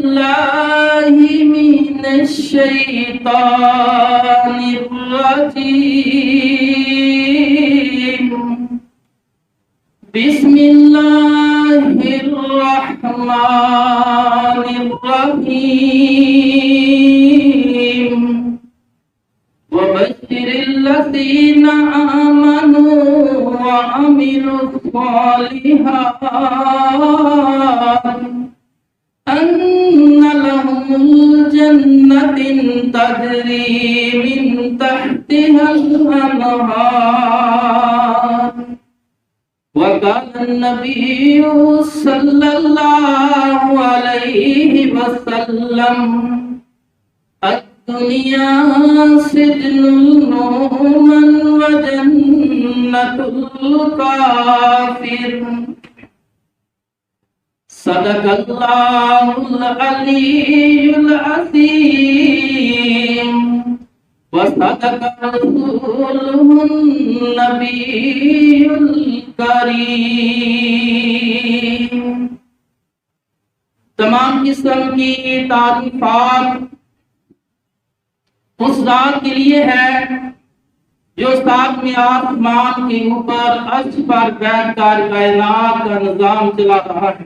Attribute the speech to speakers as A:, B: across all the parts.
A: بالله من الشيطان الرجيم بسم الله الرحمن الرحيم وبشر الذين آمنوا وعملوا الصالحات أن لهم الجنة تجري من تحتها الأنهار وقال النبي صلى الله عليه وسلم الدنيا سجن المؤمن وجنة الكافر صدق الله العلي العظيم وصدق رسوله النبي الكريم۔ تمام قسم کی تعریفات اس ذات کے لیے ہے جو ساتویں آسمان کے اوپر عرش پر بیٹھ کر کائنات کا نظام چلا رہا ہے،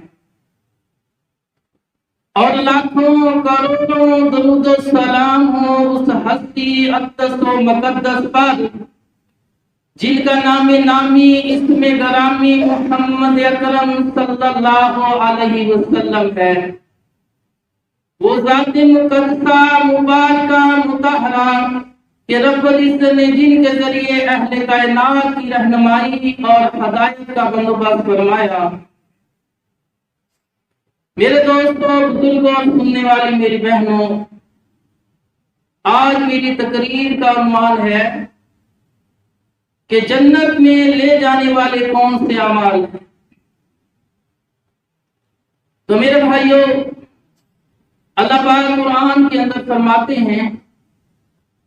A: اور لاکھوں کروڑوں درود و سلام ہو اس ہستی اقدس و مقدس پر جن کا نام نامی اسم گرامی محمد اکرم صلی اللہ علیہ وسلم ہے۔ وہ ذات مقدسہ مبارکہ مطہرہ کہ رب العزت نے جن کے ذریعے اہل کائنات کی رہنمائی اور ہدایت کا بندوبست فرمایا۔ میرے دوستوں، بزرگوں اور سننے والی میری بہنوں، آج میری تقریر کا عنوان ہے کہ جنت میں لے جانے والے کون سے اعمال ہیں۔ تو میرے بھائیوں، اللہ پاک قرآن کے اندر فرماتے ہیں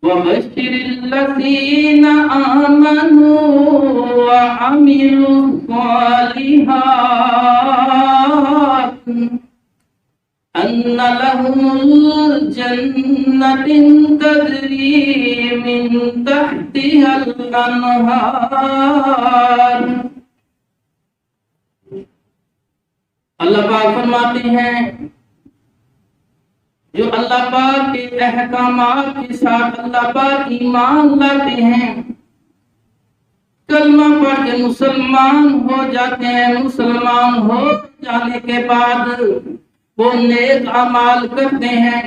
A: وَبَشِّرِ الَّذِينَ آمَنُوا وَعَمِلُوا الصَّالِحَاتِ أَنَّ لَهُمُ الْجَنَّةَ تَجْرِي مِن تَحْتِهَا الْأَنْهَارُ۔ اللہ پاک فرماتے ہیں جو اللہ پاک کے احکامات کے ساتھ اللہ پاک ایمان لاتے ہیں، کلمہ پڑھ کے مسلمان ہو جاتے ہیں، مسلمان ہو جانے کے بعد وہ نیک اعمال کرتے ہیں،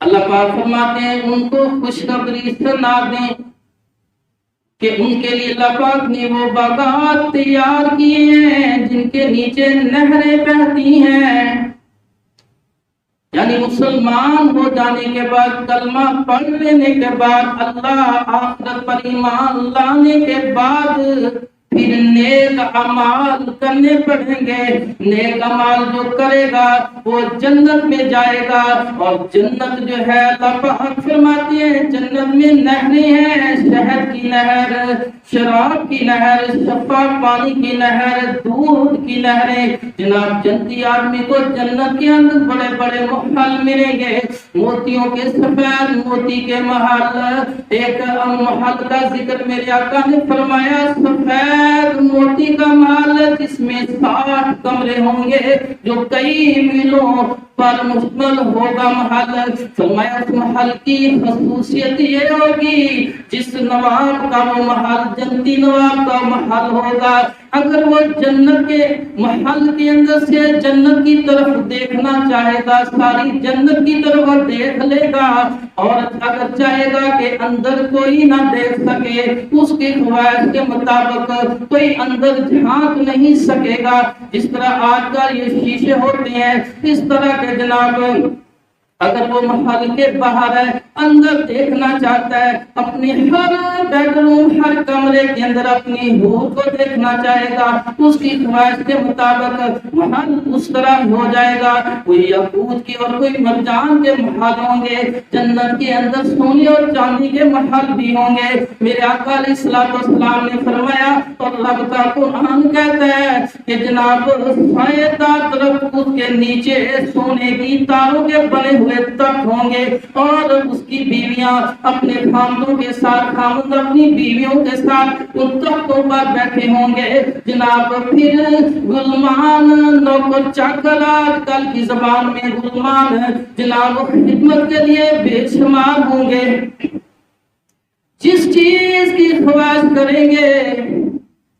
A: اللہ پاک فرماتے ہیں ان کو خوشخبری سنا دیں کہ ان کے لیے اللہ پاک نے وہ باغات تیار کیے ہیں جن کے نیچے نہریں بہتی ہیں۔ یعنی مسلمان ہو جانے کے بعد، کلمہ پڑھ لینے کے بعد، اللہ آخرت پر ایمان لانے کے بعد پھر نیک اعمال کرنے پڑیں گے۔ نیک اعمال جو کرے گا وہ جنت میں جائے گا، اور جنت جو ہے اللہ پاک فرماتے ہیں جنت میں نہریں ہیں، شہد کی نہر، شراب کی نہر، شفاف پانی کی نہر، دودھ کی نہریں۔ جناب جنتی آدمی کو جنت کے اندر بڑے بڑے محل ملیں گے، موتیوں کے سفید موتی کے محل۔ ایک محل کا ذکر میرے آقا نے فرمایا، سفید موتی کا محل جس میں 60 کمرے ہوں گے جو کئی میلوں پر مشتمل ہوگا محل۔ فرمایا اس محل کی خصوصیت یہ ہوگی جس نواب کا وہ محل جنتی نواب کا محل ہوگا، اگر وہ جنت کے محل کے اندر سے جنت کی طرف دیکھنا چاہے گا ساری جنت کی طرف دیکھ لے گا، اور اگر چاہے گا کہ اندر کوئی نہ دیکھ سکے، اس کی خواہش کے مطابق کوئی اندر جھانک نہیں سکے گا۔ جس طرح آج کل یہ شیشے ہوتے ہیں، اس طرح کے جناب اگر وہ محل کے باہر ہے، اندر دیکھنا چاہتا ہے، اپنی ہر بیڈ روم ہر کمرے کے اندر اپنی حور کو دیکھنا چاہے گا، اس کی خواہش کے مطابق محل اس طرح ہو جائے گا۔ کوئی یاقوت کی اور کوئی مرجان کے محل ہوں گے، جنت کے اندر سونے اور چاندی کے محل بھی ہوں گے۔ میرے آقا علیہ الصلوۃ والسلام نے فرمایا اور رب کا قرآن کہتا ہے کہ جناب سایہ دار درخت اس کے نیچے سونے کی تاروں کے بنے ہوئے تخت ہوں گے اور اس کی بیویاں اپنے خامدوں کے ساتھ، خامد اپنی بیویوں کے ساتھ ان تختوں پر بیٹھے ہوں گے جناب۔ پھر غلمان، نوکر چاکر، آج کل کی زبان میں غلمان جناب خدمت کے لیے بے شمار ہوں گے۔ جس چیز کی خواہش کریں گے،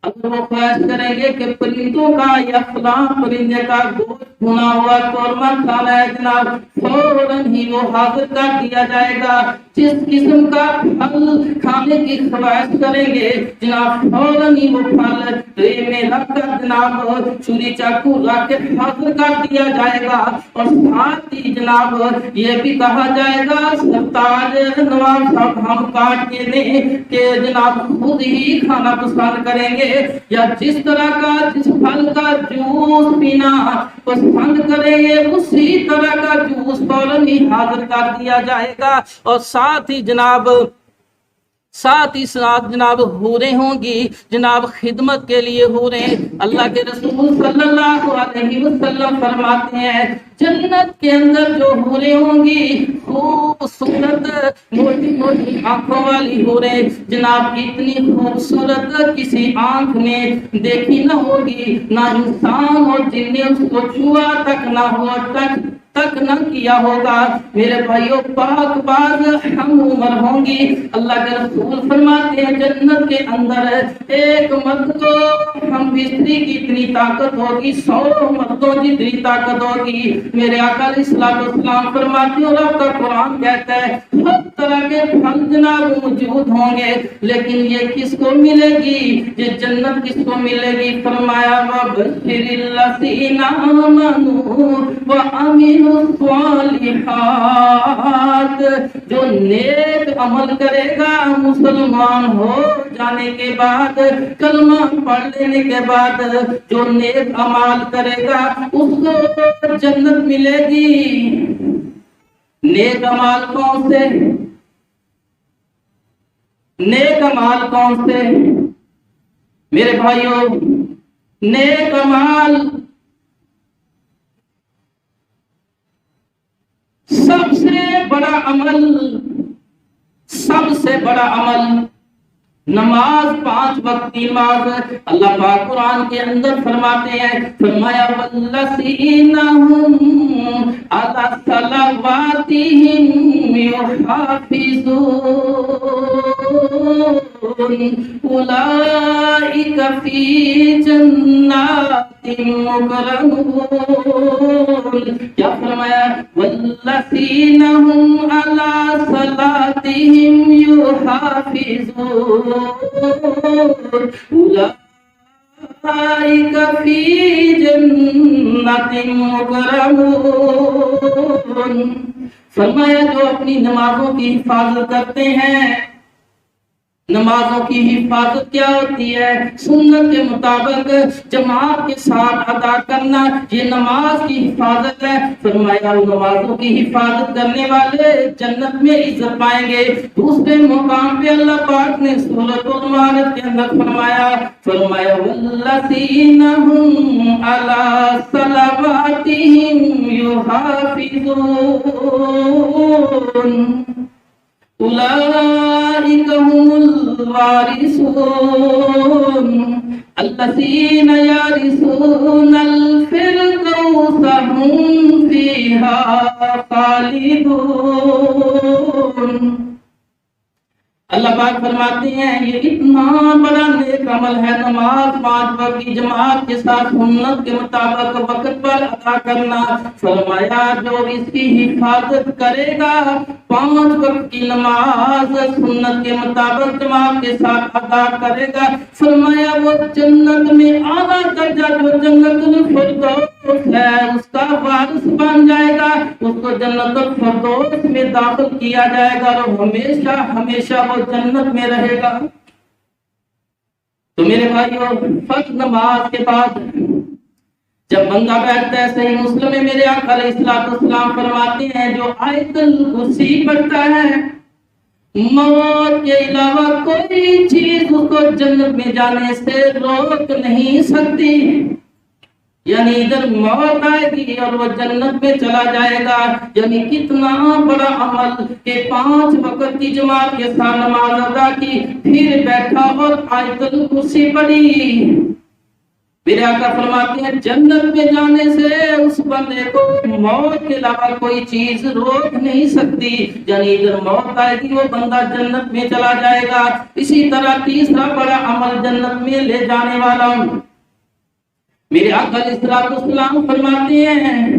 A: اگر وہ خواہش کریں گے کہ پرندوں کا یا فلاں پرندے کا گوشت بھنا ہوا قورمہ کھانا ہے جناب، فوراً ہی وہ حاضر کر دیا جائے گا۔ جس قسم کا پھل کھانے کی خواہش کریں گے جناب، فوراً ہی وہ پھل ٹرے میں رکھ کر جناب چھری چاقو لا کے حاضر کر دیا جائے گا۔ اور ساتھ ہی جناب یہ بھی کہا جائے گا سرتاج نواب صاحب ہم کاٹ کے دیں کہ جناب خود ہی کھانا پسند کریں گے، یا جس طرح کا، جس پھل کا جوس پینا پسند کریں گے اسی طرح کا جوس فوراً ہی حاضر کر دیا جائے گا۔ اور ساتھ ہی جناب جناب حوریں ہوں گی جناب خدمت کے لیے حوریں۔ اللہ کے رسول صلی اللہ علیہ وسلم فرماتے ہیں جنت کے اندر جو حوریں ہوں گی خوبصورت موٹی موٹی آنکھوں والی حوریں جناب، اتنی خوبصورت کسی آنکھ نے دیکھی نہ ہوگی، نہ انسان اور جن نے اس کو چھوا تک نہ ہو تک نہ کیا ہوگا۔ میرے بھائیوں، پاک باز ہم عمر ہوں گی۔ اللہ کے رسول فرماتے ہیں جنت کے اندر ایک مرد کو ہم بستری کی اتنی طاقت ہوگی، 100 مردوں کی اتنی طاقت ہوگی۔ میرے آقا علیہ الصلوۃ والسلام فرماتے ہیں اور آپ کا قرآن کہتا ہے ہر طرح کے پھل جناب موجود ہوں گے، لیکن یہ کس کو ملے گی؟ یہ جنت کس کو ملے گی؟ فرمایا وَبَشِّرِ الَّذِينَ آمَنُوا وَعَمِلُوا الصالحات، جو نیک عمل کرے گا مسلمان ہو جانے کے بعد، کلمہ پڑھ لینے کے بعد جو نیک عمل کرے گا اس کو جنت ملے گی۔ نیک عمل کون سے؟ نیک عمل کون سے؟ میرے بھائیوں، نیک عمل سب سے بڑا عمل نماز، 5 وقت کی نماز۔ اللہ پاک قرآن کے اندر فرماتے ہیں، فرمایا وَالَّذِينَ هُمْ عَلَىٰ صَلَوَاتِهِمْ يُحَافِظُونَ أُولَٰئِكَ فِي جَنَّاتٍ مُّكْرَمُونَ۔ کیا فرمایا؟ وَالَّذِينَ هُمْ عَلَىٰ صَلَاتِهِمْ يُحَافِظُونَ أولئك في جنة مكرمون۔ فرمایا جو اپنی نمازوں کی حفاظت کرتے ہیں۔ نمازوں کی حفاظت کیا ہوتی ہے؟ سنت کے مطابق جماعت کے ساتھ ادا کرنا، یہ نماز کی حفاظت ہے۔ فرمایا نمازوں کی حفاظت کرنے والے جنت میں عزت پائیں گے۔ دوسرے مقام پہ اللہ پاک نے سورۃ المائدہ کے اندر فرمایا والذین هم علی صلواتہم یحافظون أولئك هم الوارثون الذين يرثون الفردوس هم فيها خالدون۔ اللہ پاک فرماتے ہیں یہ اتنا بڑا نیک عمل ہے نماز 5 وقت کی جماعت کے ساتھ سنت کے مطابق وقت پر ادا کرنا۔ فرمایا جو اس کی حفاظت کرے گا، 5 وقت کی نماز سنت کے مطابق جماعت کے ساتھ ادا کرے گا، فرمایا وہ جنت میں اعلیٰ درجہ جو جنت الفردوس ہے اس کا وارث بن جائے گا، اس کو جنت الفردوس میں داخل کیا جائے گا اور ہمیشہ ہمیشہ وہ جنت میں رہے گا۔ تو میرے بھائیوں، فرض نماز کے بعد جب بندہ بیٹھتا ہے، صحیح مسلم میں میرے آقا علیہ الصلوۃ والسلام فرماتے ہیں جو آیت الکرسی پڑھتا ہے، موت کے علاوہ کوئی چیز اس کو جنت میں جانے سے روک نہیں سکتی۔ یعنی ادھر موت آئے گی اور وہ جنت میں چلا جائے گا. یعنی کتنا بڑا عمل کہ 5 وقت کی جماعت کے ساتھ نماز ادا کی، پھر بیٹھا اور آیت الکرسی پڑھی. میرے آقا فرماتے ہیں جنت میں جانے سے اس بندے کو موت کے علاوہ کوئی چیز روک نہیں سکتی. یعنی ادھر موت آئے گی، وہ بندہ جنت میں چلا جائے گا. اسی طرح تیسرا بڑا عمل جنت میں لے جانے والا، میرے آقا علیہ السلام فرماتے ہیں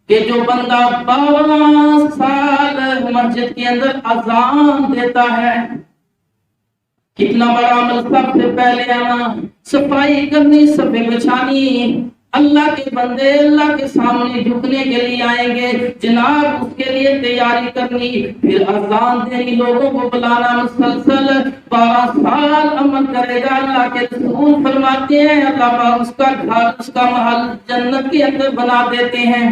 A: کہ جو بندہ 12 سال مسجد کے اندر اذان دیتا ہے، کتنا بڑا عمل. سب سے پہلے آنا، صفائی کرنی، صفے بچھانی، اللہ کے بندے اللہ کے سامنے جھکنے کے لیے آئیں گے جناب، اس کے لیے تیاری کرنی، پھر اذان دینی، لوگوں کو بلانا، مسلسل 12 سال عمل کرے گا. اللہ کے رسول فرماتے ہیں اللہ پاک اس کا گھر، اس کا محل جنت کے اندر بنا دیتے ہیں.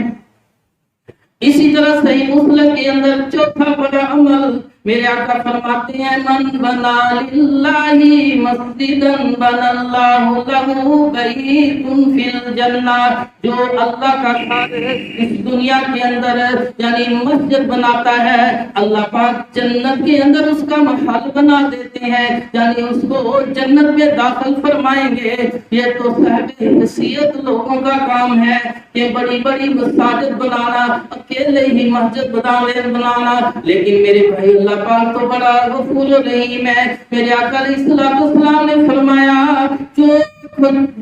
A: اسی طرح صحیح مسلم کے اندر چوتھا بڑا عمل میرے آقا فرماتے ہیں من بنا للہ مسجدن بنا اللہ لہ بیت فی الجنہ، جو اللہ کا گھر اس دنیا کے اندر یعنی مسجد بناتا ہے، اللہ پاک جنت کے اندر اس کا محل بنا دیتے ہیں، یعنی اس کو جنت میں داخل فرمائیں گے. یہ تو صاحب حیثیت لوگوں کا کام ہے کہ بڑی بڑی مساجد بنانا، اکیلے ہی مسجد بنانا، لیکن میرے بھائی اللہ پاک تو بڑا غفور رحیم ہے. میرے آقا علیہ السلام نے فرمایا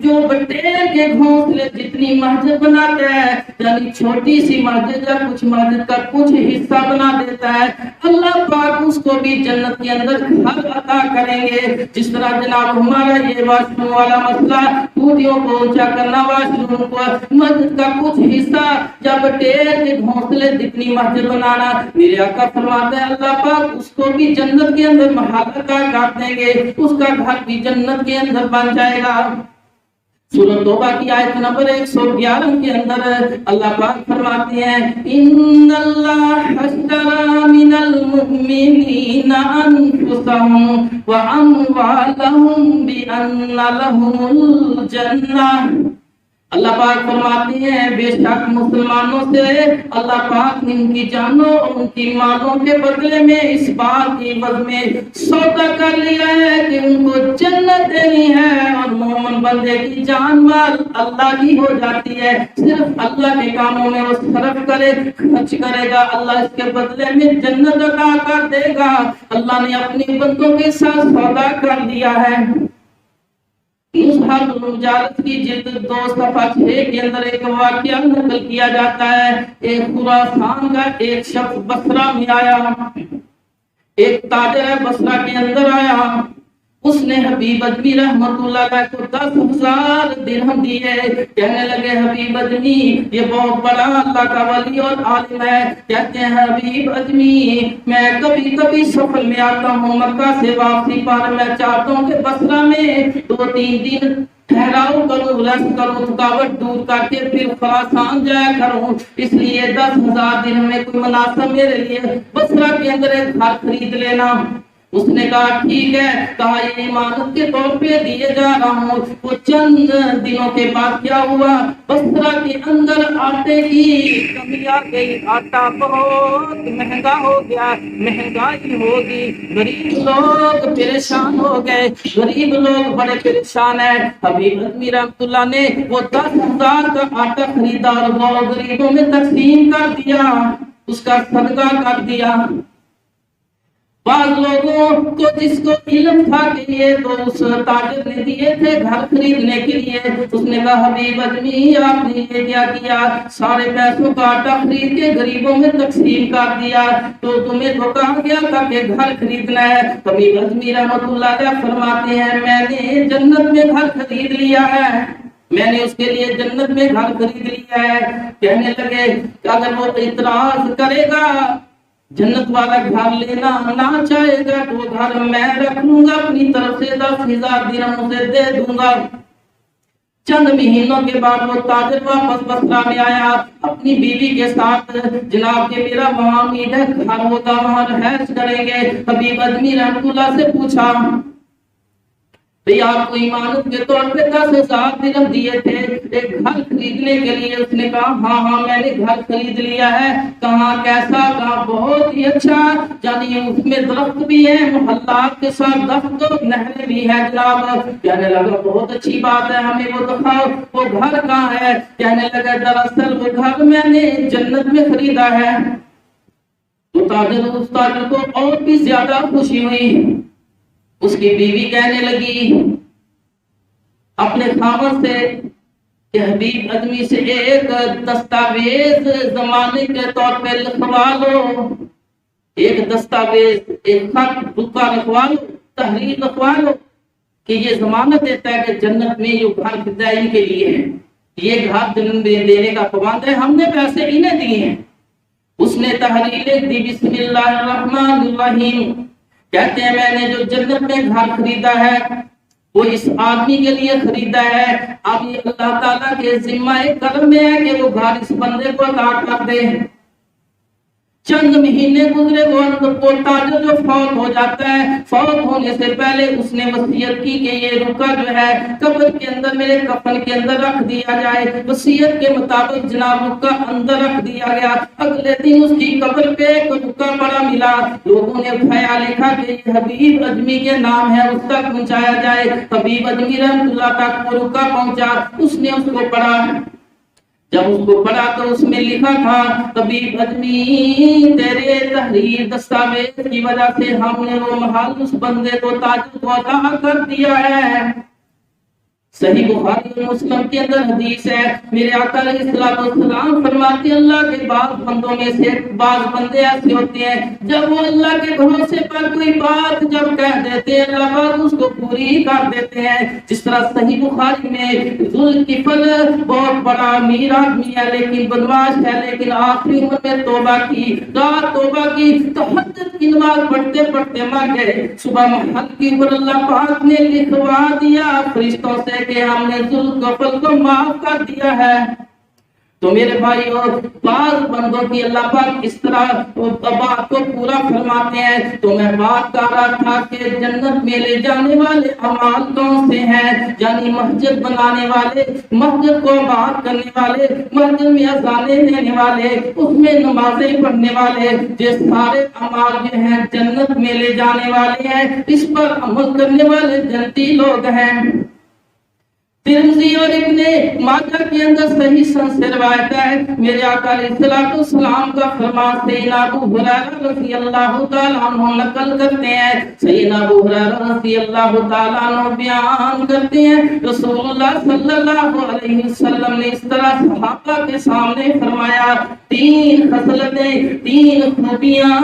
A: جو بٹیر کے گھونسلے جتنی مسجد بناتا ہے، یعنی چھوٹی سی مسجد یا کچھ مسجد کا کچھ حصہ بنا دیتا ہے، اللہ پاک اس کو بھی جنت کے اندر گھر عطا کریں گے. جس طرح جناب ہمارا یہ واش روم والا مسئلہ، ٹوٹیوں کو اونچا کرنا، واش روم کو مسجد کا کچھ حصہ یا بٹیر کے گھونسلے جتنی مسجد بنانا، میرے آقا فرماتے ہیں اللہ پاک اس کو بھی جنت کے اندر محل عطا کر دیں گے، اس کا گھر بھی جنت کے اندر بن جائے گا. سورۃ توبہ کی آیت نمبر 111 کے اندر اللہ پاک فرماتے ہیں ان اللہ اشتری من المؤمنین انفسهم واموالهم بان لهم الجنہ. اللہ پاک فرماتے ہیں بے شک مسلمانوں سے اللہ پاک نے ان کی جانوں اور ان کی مالوں کے بدلے میں اس بات کی عوض میں سودا کر لیا ہے کہ ان کو جنت دینی ہے، اور مومن بندے کی جان مال اللہ کی ہو جاتی ہے، صرف اللہ کے کاموں میں وہ صرف کرے، خرچ کرے گا، اللہ اس کے بدلے میں جنت عطا کر دے گا. اللہ نے اپنے بندوں کے ساتھ سودا کر دیا ہے. مصحف المجالس کی جلد 2 صفحہ 6 کے اندر ایک واقعہ نقل کیا جاتا ہے. ایک خراسان کا ایک شخص بصرہ میں آیا، ایک تاجر ہے بصرہ کے اندر آیا، اس نے حبیب اجمی رحمت اللہ علیہ کو 10,000 درہم دیے. کہنے لگے حبیب اجمی یہ بہت بڑا اللہ کا ولی اور عالم ہے. کہتے ہیں حبیب اجمی میں کبھی کبھی سفر میں آتا ہوں مکہ سے واپسی پر، میں چاہتا ہوں کہ بصرہ میں 2-3 دن ٹھہراؤ کروں، ریسٹ کروں، تھکاوٹ دور کر کے پھر خراسان جایا کروں، اس لیے 10,000 درہم میں کوئی مناسب میرے لیے بصرہ کے اندر ایک گھر خرید لینا. اس نے کہا ٹھیک ہے. کہا یہ امانت کے طور پہ دیے جا رہا ہوں. وہ چند دنوں کے بعد کیا ہوا، بصرہ کے اندر آٹے کی کمی آ گئی، آٹا بہت مہنگا ہو گیا، مہنگائی ہوگی، غریب لوگ پریشان ہو گئے، غریب لوگ بڑے پریشان ہیں. حبیب اجمی رحمۃ اللہ نے وہ 10,000 کا آٹا خریدا اور وہ غریبوں میں تقسیم کر دیا، اس کا صدقہ کر دیا. بعض لوگوں کو جس کو علم تھا کہ یہ تو اس تاجر نے دیے تھے گھر خریدنے کے لیے، اس نے کہا حبیب اجمی آپ نے یہ کیا کیا، سارے پیسوں کا آٹا خرید کے غریبوں میں تقسیم کر دیا، تو تمہیں تو کہا گیا تھا کہ گھر خریدنا ہے. حبیب اجمی رحمۃ اللہ علیہ فرماتے ہیں میں نے جنت میں گھر خرید لیا ہے، میں نے اس کے لیے جنت میں گھر خرید لیا ہے. کہنے لگے کہ اگر وہ اعتراض کرے گا، جنت والا گھر لینا نہ چاہے گا، تو وہ گھر میں رکھ لوں گا، اپنی طرف سے 10,000 درہم اسے دے دوں گا. چند مہینوں کے بعد وہ تاجر واپس بصرہ میں آیا اپنی بیوی کے ساتھ، جناب کہ میرا وہاں امید ہے گھر ہوگا، وہاں رہائش کریں گے. حبیب اجمی رحمۃ اللہ سے پوچھا بھئی آپ کو ایمانت کے طور پہ 10,000 درہم دیے تھے ایک گھر خریدنے کے لیے. اس نے کہا ہاں میں نے گھر خرید لیا ہے. کہاں کیسا؟ کہاں بہت ہی اچھا، یعنی اس میں درخت بھی ہے، محلات کے ساتھ درخت اور نہریں بھی ہے جناب. کہنے لگا بہت اچھی بات ہے، ہمیں وہ دکھاؤ. وہ گھر کہاں ہے؟ کہنے لگا دراصل وہ گھر میں نے جنت میں خریدا ہے. تو اس تاجر کو اور بھی زیادہ خوشی ہوئی. اس کی بیوی کہنے لگی اپنے خاوند سے کہ حبیب ادمی سے ایک دستاویز زمانے کے طور پہ لکھوا لو، ایک دستاویز، ایک خط رکا لکھوا لو، تحریر لکھوا لو کہ یہ ضمانت دیتا ہے کہ جنت میں یہ گھر خریدائی کے لیے ہے، یہ گھر جنت میں دینے کا پابند ہے، ہم نے پیسے انہیں دیے ہیں. اس نے تحریر لکھ دی بسم اللہ الرحمن الرحیم. کہتے ہیں میں نے جو جنت میں گھر خریدا ہے وہ اس آدمی کے لیے خریدا ہے. اب یہ اللہ تعالیٰ کے ذمہ کرم میں ہے کہ وہ گھر اس بندے کو عطا کر دے. چند مہینے گزرے، وہ تاجر جو فوت ہو جاتا ہے، فوت ہونے سے پہلے اس نے وصیت کی کہ یہ رکا جو ہے قبر کے اندر میرے کفن کے اندر رکھ دیا جائے. وصیت کے مطابق جناب رکا اندر رکھ دیا گیا. اگلے دن اس کی قبر پہ ایک رکا پڑا ملا. لوگوں نے اٹھایا، لکھا کہ یہ حبیب اجمی کے نام ہے، اس تک پہنچایا جائے. حبیب اجمی رحمۃ اللہ تک وہ رکا پہنچا. اس نے اس کو پڑھا. جب اس کو پڑھا تو اس میں لکھا تھا حبیب ادمی تیرے تحریر دستاویز کی وجہ سے ہم نے وہ محل اس بندے کو تاجر کو عطا کر دیا ہے. صحیح بخاری اور مسلم کے اندر حدیث ہے، میرے آقا علیہ الصلوۃ والسلام فرماتے ہیں اللہ کے بعض بندوں میں سے بعض بندے ایسے ہوتے ہیں جب وہ اللہ کے بھروسے پر کوئی بات جب کہہ دیتے ہیں اللہ پاک اس کو پوری کر دیتے ہیں. جس طرح صحیح بخاری میں ذوالکفل بہت بڑا امیر آدمی ہے لیکن بدمعاش ہے، لیکن آخری عمر میں توبہ کی، رات توبہ کی، تہجد کی نماز پڑھتے پڑھتے مر گئے. صبح محل کی عمر اللہ پاک نے لکھوا دیا فرشتوں سے کہ ہم نے ذوالکفل کو معاف کر دیا ہے. تو میرے بھائی اور بعض بندوں کی اللہ پاک اس طرح بات کو پورا فرماتے ہیں. تو میں بات کر رہا تھا کہ جنت میں لے جانے والے اعمال کون سے ہیں، یعنی مسجد بنانے والے، مسجد کو آباد کرنے والے، مسجد میں اذانیں دینے والے، اس میں نمازیں پڑھنے والے، یہ سارے اعمال جو ہیں جنت میں لے جانے والے ہیں. اس پر عمل کرنے والے جنتی لوگ ہیں. ترمذی اور ابن ماجہ کے اندر صحیح سند سے روایت ہے، میرے آقا علیہ الصلوۃ والسلام کا فرمان سیدنا ابو ہریرہ رضی اللہ تعالیٰ عنہ نقل کرتے ہیں. سیدنا ابو ہریرہ رضی اللہ تعالیٰ عنہ بیان کرتے ہیں رسول اللہ صلی اللہ علیہ وسلم نے اس طرح صحابہ کے سامنے فرمایا 3 خصلتیں، 3 خوبیاں،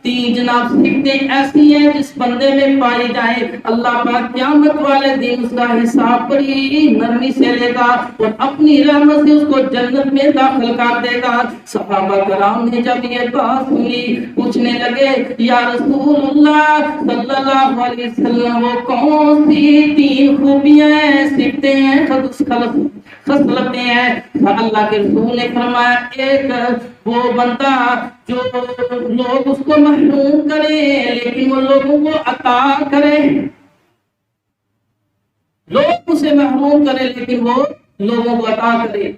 A: 3 جناب صفتیں ایسی ہیں جس بندے میں پائی جائے اللہ پاک قیامت والے دن اس کا حساب بڑی نرمی سے لے گا اور اپنی رحمت سے اس کو جنت میں داخل کر دے گا. صحابہ کرام نے جب یہ بات سنی پوچھنے لگے یا رسول اللہ صلی اللہ علیہ وسلم وہ کون سی 3 خوبیاں ہیں، صفتیں ہیں، خصلتیں ہیں؟ اللہ کے رسول نے فرمایا ایک وہ بندہ جو لوگ اس کو محروم کرے لیکن وہ لوگوں کو عطا کرے، لوگ اسے محروم کرے لیکن وہ لوگوں کو عطا کرے.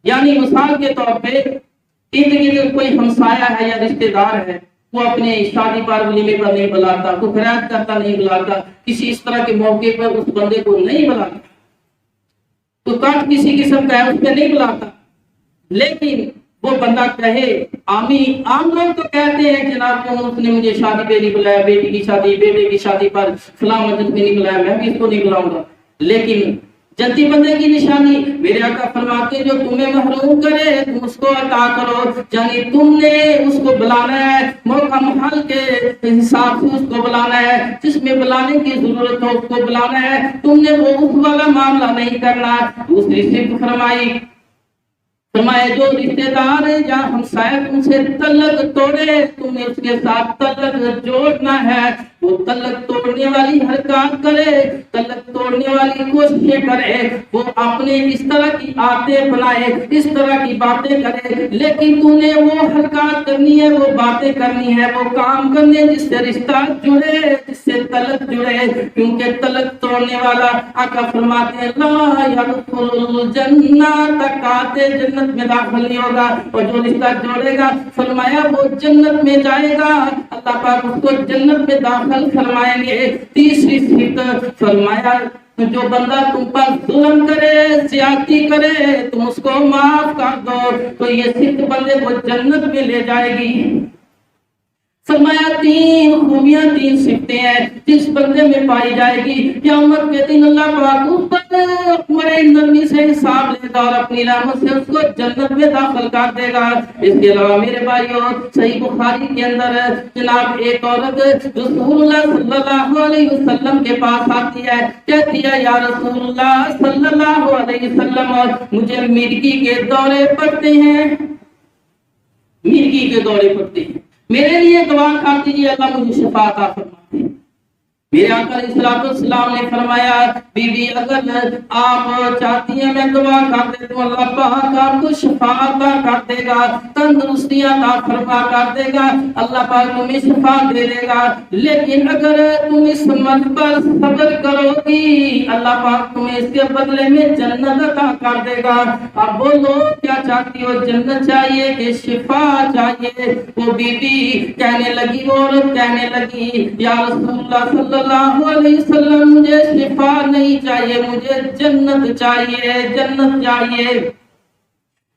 A: یعنی مثال کے طور پہ ارد گرد کوئی ہمسایہ ہے یا رشتہ دار ہے، وہ اپنے شادی پر ولیمے پر نہیں بلاتا، کوئی خیرات کرتا نہیں بلاتا، کسی اس طرح کے موقع پر اس بندے کو نہیں بلاتا، تو کٹ کسی قسم کا ہے اس پہ نہیں بلاتا. لیکن وہ بندہ کہے آمین. عام لوگ تو کہتے ہیں جناب اس نے مجھے شادی پہ نہیں بلایا، بیٹی کی شادی، بیٹے کی شادی پر فلاں مسجد میں نہیں بلایا، میں بھی اس کو نہیں بلاؤں گا. لیکن جنتی بندے کی نشانی میرے آقا فرماتے ہیں جو تمہیں محروم کرے تم اس کو عطا کرو. یعنی تم نے اس کو بلانا ہے، موقع محل کے حساب سے اس کو بلانا ہے، جس میں بلانے کی ضرورت ہو اس کو بلانا ہے. تم نے وہ اس والا معاملہ نہیں کرنا. دوسری صفت فرمائے جو رشتہ دار ہے یا ہمسایہ تم سے تعلق توڑے تم نے اس کے ساتھ تعلق جوڑنا ہے. وہ تلک توڑنے والی حرکات کرے، تلک توڑنے والی کوششیں کرے، وہ اپنے اس طرح کی عادتیں بنائے، اس طرح کی باتیں کرے، لیکن تو نے وہ حرکات کرنی ہے، وہ باتیں کرنی ہے، وہ کام کرنے جس سے رشتہ جڑے، جس سے تلک جڑے، کیونکہ تلک توڑنے والا آقا فرماتے ہیں لا یدخل الجنہ، تک آتے جنت میں داخل نہیں ہوگا، اور جو رشتہ جوڑے گا فرمایا وہ جنت میں جائے گا، اللہ پاک اس کو جنت میں داخل فرمائیں گے۔ تیسری صفت فرمایا جو بندہ تم پر ظلم کرے، زیادتی کرے، تم اس کو معاف کر دو تو یہ صفت بندے کو جنت میں لے جائے گی۔ فرمایا تین خوبیاں، تین صفتیں ہیں جس بندے میں پائی جائے گی، قیامت کے دن اللہ پاک اس پر بڑے نرمی سے حساب لے گا اور اپنی رحمت سے اس کو جنت میں داخل کر دے گا۔ اس کے علاوہ میرے بھائیوں صحیح بخاری کے اندر جناب ایک عورت رسول اللہ صلی اللہ علیہ وسلم کے پاس آتی ہے، کہتی ہے یا رسول اللہ صلی اللہ علیہ وسلم مجھے مرگی کے دورے پڑتے ہیں، مرگی کے دورے پڑتے ہیں، میرے لیے دعا کر دیجیے اللہ مجھے شفا عطا فرمائے۔ میرے آقا علیہ الصلوۃ والسلام نے فرمایا بی بی اگر آپ چاہتی ہیں میں دعا کر دے تو اللہ پاک آپ کو شفا عطا کر دے گا، تندرستی عطا فرما کر دے گا، اللہ پاک تمہیں شفا دے دے گا، لیکن اگر تم اس مرض پر صبر کرو گی اللہ پاک تمہیں اس کے بدلے میں جنت عطا کر دے گا۔ اب بولو کیا چاہتی ہو، جنت چاہیے کہ شفا چاہیے؟ وہ بی بی کہنے لگی، وہ عورت کہنے لگی یا رسول اللہ صلی اللہ علیہ وسلم مجھے شفا نہیں چاہیے، مجھے جنت چاہیے، جنت چاہیے۔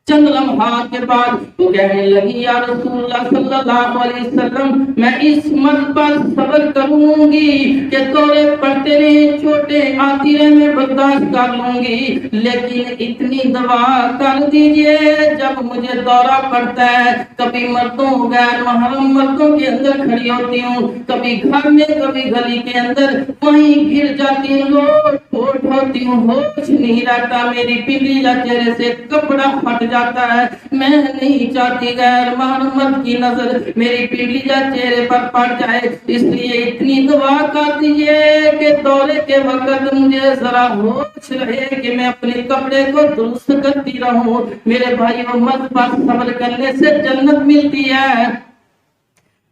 A: چند لمحات کے بعد وہ کہنے لگی یا رسول اللہ صلی اللہ علیہ وسلم میں اس مرض پر صبر کروں گی کہ دورے پڑتے رہے، چھوٹے آتی رہے، میں برداشت کر لوں گی، لیکن اتنی دعا کر دیجئے جب مجھے دورہ پڑتا ہے کبھی مردوں غیر محرم مردوں کے اندر کھڑی ہوتی ہوں، کبھی گھر میں کبھی گلی کے اندر، وہیں گر جاتی ہوں، لوٹ پھوٹ ہوتی ہوں، ہوش نہیں رہتا، میری پنڈلی یا چہرے سے کپڑا پھٹ جاتا ہے، میں نہیں چاہتی غیر محرم مرد کی نظر میری پنڈلی یا چہرے پر پڑ جائے، اس لیے اتنی دعا کر دیجئے کہ دورے کے وقت مجھے ذرا ہوش رہے کہ میں اپنے کپڑے کو درست کرتی رہوں۔ میرے بھائیوں مرد پر صبر کرنے سے جنت ملتی ہے۔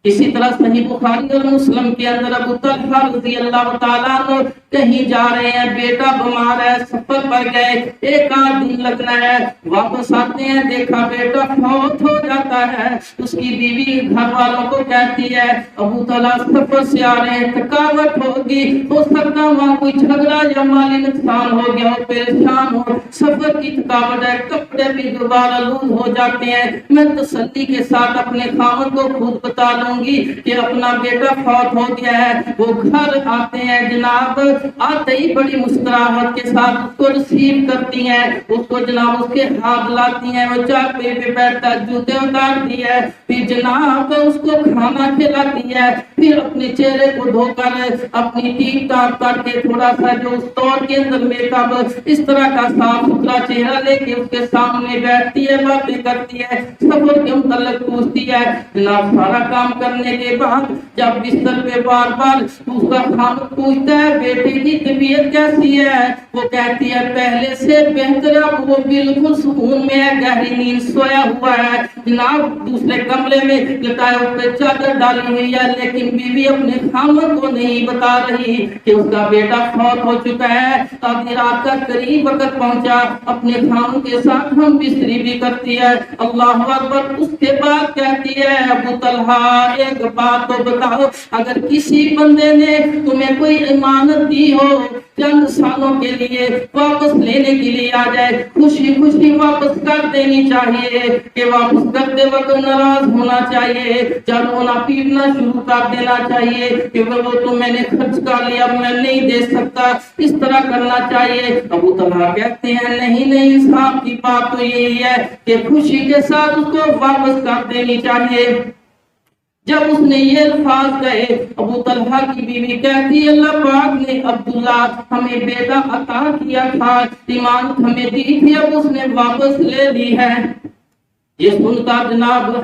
A: اسی طرح صحیح بخاری اور مسلم کے اندر ابو طلحہ رضی اللہ تعالیٰ عنہ کہیں جا رہے ہیں، بیٹا بیمار ہے، سفر پر گئے، ایک آدھ دن لگنا ہے، واپس آتے ہیں دیکھا بیٹا فوت ہو جاتا ہے۔ اس کی بیوی گھر والوں کو کہتی ہے ابو طلحہ سفر سے آ رہے ہیں، تھکاوٹ ہوگی، ہو سکتا وہاں کوئی جھگڑا یا مالی نقصان ہو گیا ہو، پریشان ہو، سفر کی تھکاوٹ ہے، کپڑے بھی دوبارہ لوز ہو جاتے ہیں، میں تسلی کے ساتھ اپنے خاوند کو خود بتا دوں گی کہ اپنا بیٹا فوت ہو گیا ہے۔ وہ گھر آتے ہیں جناب، آتے ہی بڑی مسکراہٹ کے ساتھ اس کو ریسیو کرتی ہیں، اس کو جناب اس کے ہاتھ لاتی ہیں، وہ چاپے پہ بیٹھتا جوتے اتارتی ہے، پھر جناب اس کو کھانا کھلاتی ہے، پھر اپنے چہرے کو دھو کر اپنی ٹیپ ٹاپ کر کے تھوڑا سا جو اس طور کے اندر میک اپ اس طرح کا صاف ستھرا چہرہ لے کے اس کے سامنے بیٹھتی ہے، باتیں کرتی ہے، سفر کے متعلق پوچھتی ہے۔ جناب سارا کام کرنے کے بعد جب بستر پہ بار بار اس کا خامد پوچھتا ہے بیٹے کی طبیعت کیسی ہے، وہ کہتی ہے پہلے سے بہتر، اب وہ بالکل سکون میں ہے، گہری نیند سویا ہوا ہے، جناب دوسرے کمرے میں لٹائے ہوئے چادر ڈالی ہوئی ہے، لیکن بیوی اپنے خامد کو نہیں بتا رہی کہ اس کا بیٹا فوت ہو چکا ہے۔ آدھی رات کا قریب وقت پہنچا، اپنے خامد کے ساتھ ہم بستری بھی کرتی ہے، اللہ اکبر۔ اس کے بعد کہتی ہے ابو طلحہ ایک بات تو بتاؤ، اگر کسی بندے نے تمہیں کوئی امانت دی ہو چند سالوں کے لیے واپس لینے کے لیے آ جائے، خوشی خوشی واپس کر دینی چاہیے کہ واپس کرتے وقت ناراض ہونا چاہیے، جلونا پیٹنا شروع کر دینا چاہیے کہ وہ تو میں نے خرچ کر لیا اب میں نہیں دے سکتا، اس طرح کرنا چاہیے۔ ابو طلحہ کہتے ہیں نہیں نہیں، انصاف کی بات تو یہی ہے کہ خوشی کے ساتھ اس کو واپس کر دینی چاہیے۔ جب اس نے یہ الفاظ کہے ابو طلحہ کی بیوی کہتی اللہ پاک نے عبداللہ ہمیں بیٹا عطا کیا تھا، ایمانت ہمیں دی تھی، اب اس نے واپس لے لی ہے۔ یہ سنتا جناب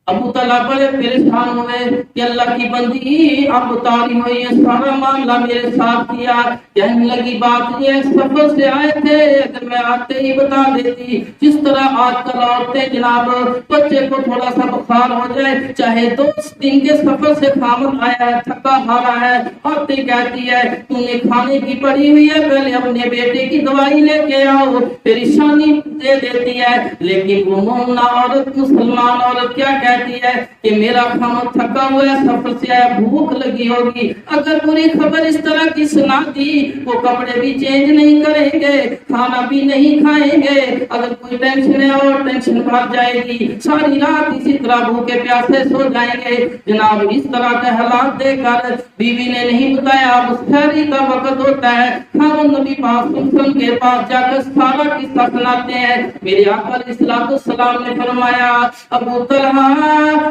A: ابو طلحہ بڑے پریشان ہوئے کہ اللہ کی بندی اب بتاری ہوئی یہ سارا معاملہ میرے ساتھ کیا. کہنے لگی بات یہ سفر سے آئے تھے, اگر میں آتے ہی بتا دیتی, جس طرح آج کل عورتیں جناب بچے کو تھوڑا سا بخار ہو جائے, چاہے 2 دن کے سفر سے خامد آیا ہے, تھکا ہارا ہے, عورتیں کہتی ہے تم نے کھانے کی پڑی ہوئی ہے, پہلے اپنے بیٹے کی دوائی لے کے آؤ, پریشانی دے دیتی ہے. لیکن وہ مومنہ عورت, مسلمان عورت کیا کہتی ہے کہ میرا خامد تھکا ہوا ہے, سفر سے آیا, بھوک لگی ہوگی. اگر بری خبر اس طرح کی سنا دی, وہ کپڑے بھی چینج نہیں کریں گے, کھانا بھی نہیں کھائیں گے, اگر کوئی ٹینشن ہے اور ٹینشن بھر جائے گی, ساری رات اسی طرح بھوکے پیاسے سو جائیں گے. جناب اس طرح کے حالات دیکھ کر بیوی نے نہیں بتایا. اب سحری کا وقت ہوتا ہے, ہم نبی پاک صلی اللہ علیہ وسلم کے پاس جا کر سارا قصہ سناتے ہیں. میرے آقا علیہ الصلوۃ والسلام نے فرمایا ابو طلحہ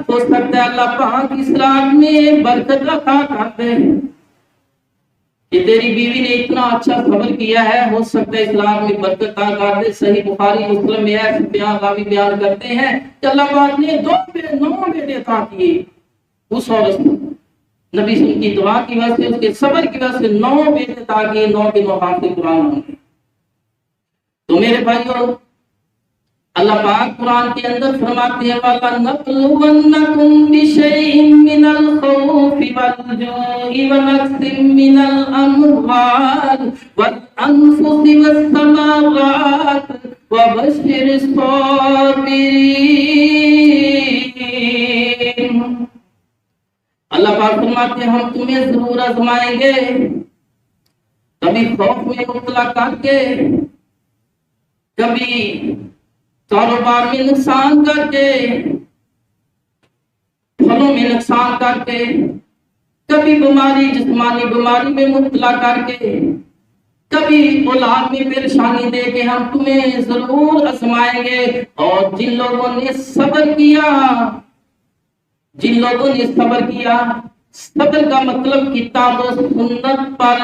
A: ہو سکتا ہے اللہ پاک اس رات میں برکت عطا کر دے کہ تیری بیوی نے اتنا اچھا صبر کیا ہے, ہو سکتا ہے اس رات میں برکت عطا کر دے. صحیح بخاری مسلم میں ہے, سفیان راوی بیان کرتے ہیں کہ اللہ پاک نے 9 بیٹے عطا کیے اس عورت کو. نبی کی دعا کی وجہ سے, اس کے صبر کی وجہ سے 9 بیٹے عطا کیے, 9 کے 9 حافظ قرآن ہوں گے. تو میرے بھائیوں, اللہ پاک قرآن کے اندر فرماتے ہیں وَلَنَبْلُوَنَّكُمْ بِشَيْءٍ مِّنَ الْخَوْفِ وَالْجُوعِ وَنَقْصٍ مِّنَ الْأَمْوَالِ وَالْأَنفُسِ وَالثَّمَرَاتِ وَبَشِّرِ الصَّابِرِينَ. اللہ پاک فرماتے ہیں ہم تمہیں ضرور آزمائیں گے, کبھی خوف میں مبتلا کر کے, کبھی کاروبار میں نقصان کر کے, پھلوں میں نقصان کر کے, کبھی بیماری جسمانی بیماری میں مبتلا کر کے, کبھی اولاد میں پریشانی دے کے ہم تمہیں ضرور آزمائیں گے. اور جن لوگوں نے صبر کیا, صبر کا مطلب کتاب و سنت پر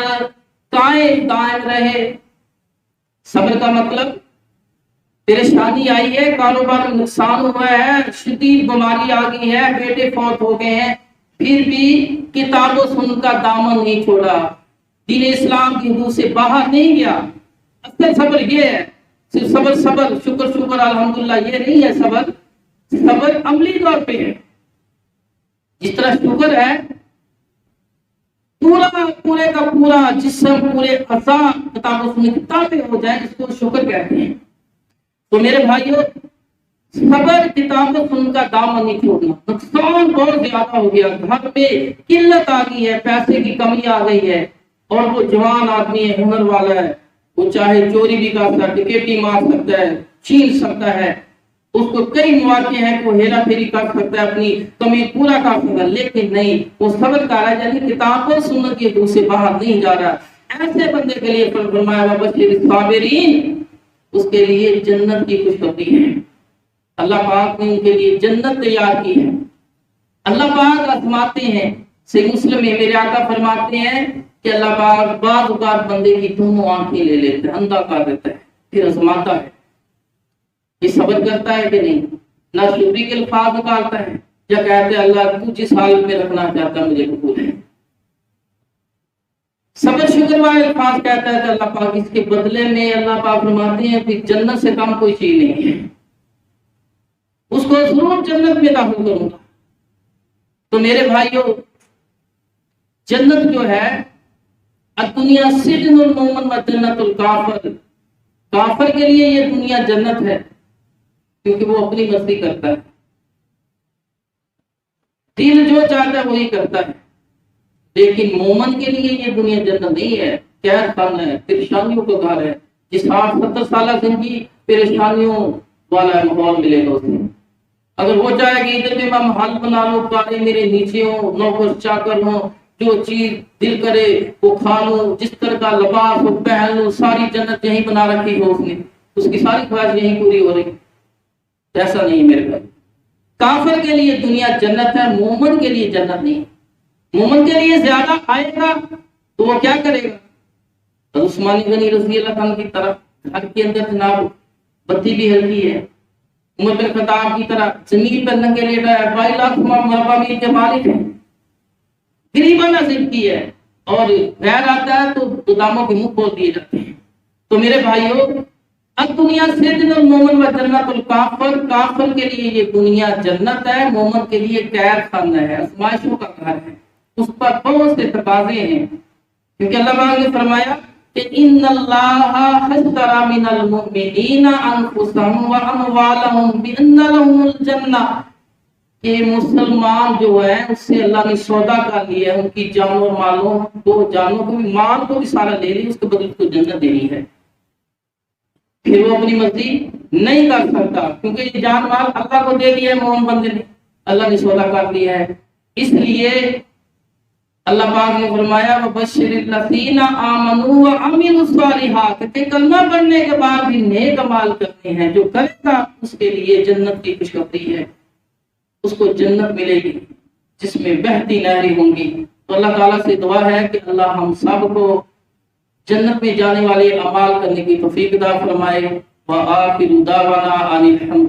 A: قائم رہے. صبر کا مطلب پریشانی آئی ہے, کاروبار میں نقصان ہوا ہے, شدید بیماری آ گئی ہے, بیٹے فوت ہو گئے ہیں, پھر بھی کتاب و سنت کا دامن نہیں چھوڑا, دین اسلام کی حدود سے باہر نہیں گیا. اصل صبر یہ ہے, صرف صبر شکر الحمدللہ یہ نہیں ہے. صبر عملی طور پہ ہے. جس طرح شکر ہے پورے کا پورا جسم, پورے اعضاء کتاب و سنت تابع ہو جائے, اس کو شکر کہتے ہیں. تو میرے بھائیوں, صبر کتاب و سنت کا دامن نہیں چھوڑنا. نقصان بہت زیادہ ہو گیا, گھر پہ قلت آ گئی ہے, پیسے کی کمی آ گئی ہے, اور وہ جوان آدمی ہے, ہنر والا ہے, وہ چاہے چوری بھی کر سکتا ہے, ڈکیتی مار سکتا ہے, چھین سکتا ہے, اس کو کئی مواقع ہیں کہ وہ ہیرا پھیری کر سکتا ہے, اپنی کمی پورا کر سکتا ہے, لیکن نہیں, وہ صبر کر رہا ہے, یعنی کتاب و سنت کی حدود سے باہر نہیں جا رہا. ایسے بندے کے لیے فرمایا وَبَشِّرِ الصَّابِرِينَ, اس کے لیے جنت کی خوشخبری ہے. اللہ پاک نے ان کے لیے جنت تیار کی ہے. اللہ پاک آزماتے ہیں. صحیح مسلم میں میرے آقا فرماتے ہیں کہ اللہ پاک بعض اوقات بندے کی دونوں آنکھیں لے لیتا ہے, اندھا کر دیتا ہے, پھر آزماتا ہے. یہ صبر کرتا ہے کہ نہیں, نہ شکری کے الفاظ نکالتا ہے, یا کہتے ہیں اللہ تو جس حالت میں رکھنا چاہتا ہے مجھے قبول ہے. صبر شکر والے الفاظ کہتا ہے کہ اللہ پاک اس کے بدلے میں اللہ پاک فرماتے ہیں کہ جنت سے کم کوئی چیز نہیں ہے, اس کو ضرور جنت میں داخل کروں گا. تو میرے بھائیوں, جنت جو ہے الدنیا سجن المومن و جنت الکافر, کافر کے لیے یہ دنیا جنت ہے کیونکہ وہ اپنی مرضی کرتا ہے, دل جو چاہتا ہے وہی کرتا ہے. لیکن مومن کے لیے یہ دنیا جنت نہیں ہے, قید خانہ ہے, پریشانیوں کا گھر ہے. جس 60-70 سالہ زندگی پریشانیوں والا ماحول ملے گا اسے. اگر وہ چاہے کہ ادھر میں محل بنا لوں, کارے میرے نیچے ہوں, نوکر چاکر ہوں, جو چیز دل کرے وہ کھا لوں, جس طرح کا لباس وہ پہن لوں, ساری جنت یہیں بنا رکھی ہو اس نے, اس کی ساری خواہش یہیں پوری ہو رہی. ایسا نہیں میرے بھائی. کافر کے لیے دنیا جنت ہے, مومن کے لیے جنت نہیں. مومن کے لیے زیادہ آئے گا تو وہ کیا کرے گا, عثمان غنی رضی اللہ عنہ کی طرف گھر کے اندر جناب بتی بھی ہلکی ہے, عمر بن خطاب کی طرح زمین پر ننگے لیٹا ہے، 22 لاکھ مربع میل کے مالک ہیں، غریبانہ زندگی ہے، اور غیر آتا ہے تو گداموں کے منہ کھول دیے جاتے ہیں۔ تو میرے بھائیوں، الدنیا سجن المومن و جنت الکافر، کافر کے لیے یہ دنیا جنت ہے، مومن کے لیے قید خانہ ہے، آزمائشوں کا گھر ہے، اس پر بہت سے تقاضے ہیں، کیونکہ اللہ تعالیٰ نے فرمایا کہ ان اللہ اشتری من المؤمنین انفسهم واموالهم بان لهم الجنہ، کہ مسلمان جو ہے اس سے اللہ نے سودا کر لیا ہے، ان کی جانوں اور مالوں کو، جانوں کو بھی، مال کو بھی سارا لے لی، اس کے بدلے کو جنت دینی ہے۔ پھر وہ اپنی مرضی نہیں کر سکتا، کیونکہ یہ جان مال اللہ کو دے دیا ہے، مومن بندے نے، اللہ نے سودا کر لیا ہے۔ اس لیے اللہ پاک نے فرمایا وَبَشِّرِ الَّذِينَ آمَنُوا وَعَمِلُوا الصَّالِحَاتِ، کہ کلمہ پڑھنے کے بعد بھی نیک اعمال کرنے ہیں، جو کرے گا اس کے لیے جنت کی خوشخبری ہے، اس کو جنت ملے گی جس میں بہتی نہریں ہوں گی۔ تو اللہ تعالیٰ سے دعا ہے کہ اللہ ہم سب کو جنت میں جانے والے اعمال کرنے کی توفیق عطا فرمائے۔ وآخر دعوانا ان الحمد